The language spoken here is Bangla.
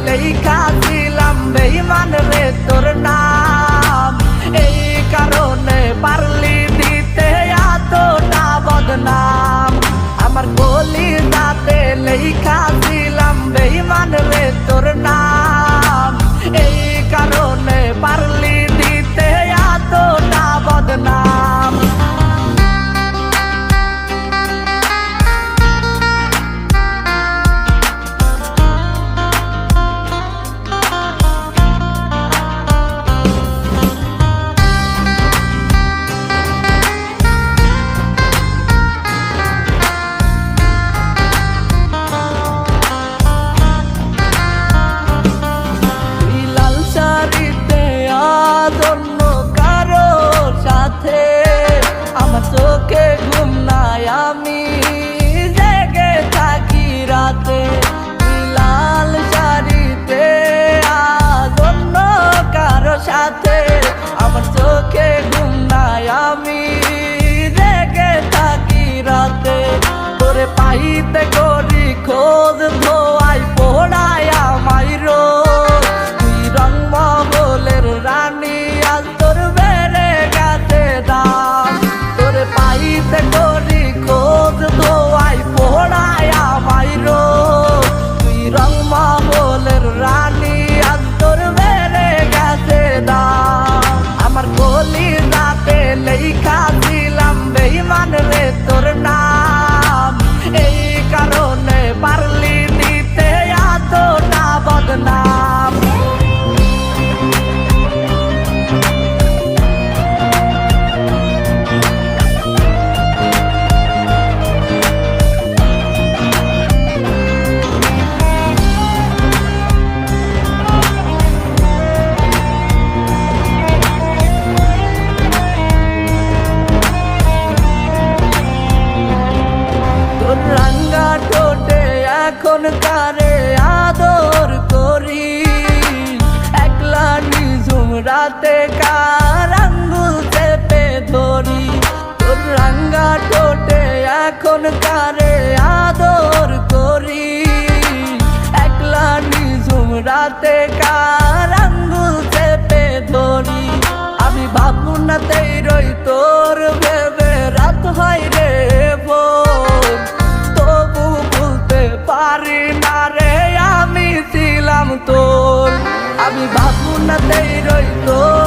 লেখা ছিলাম বেঈমান রে তোর নাম, এই কারণে পারলি দিতে এতটা বদনাম। আমার কলিজাতে লেখা ছিলাম বেঈমান রে তোর নাম, এই কারণে পারলি দিতে এতটা বদনাম। আমার চোখে ঘুম নাই, আমি জেগে থাকি রাতে। লাল শাড়িতে আজ অন্য কারো সাথে, আমার চোখে ঘুম নাই, আমি জেগে থাকি রাতে। তোরে পাইতে করি খোঁজ, ধোয়াই পোড়াই আমায় রোজ। তুই রংমহলের রানী, আজ তোর বেড়ে গেছে দাম। তোরে পাইতে করি খোঁজ, ধোয়াই পোড়াই আমায় রোজ। তুই রংমহলের রানী, আজ তোর বেড়ে গেছে দাম। আমার কলিজাতে লেখা ছিলাম বেঈমান রে তোর নাম, এই কারণে পারলি দিতে এতটা বদনাম। রাঙ্গা ঠোঁটে এখন কারে আদর করি, একলা নিঝুম রাতে কার আঙ্গুল চেপে ধরি। তোর রাঙ্গা ঠোঁটে এখন কারে আদর করি, একলা নিঝুম রাতে কার আঙ্গুল চেপে ধরি। আমি ভাবু না তেই রই তোর ভেবে রাত হয় রে ভোর, তবু ভুলতে পারি না রে আমি ছিলাম তোর। আমি ভাবু না তেই রই তোর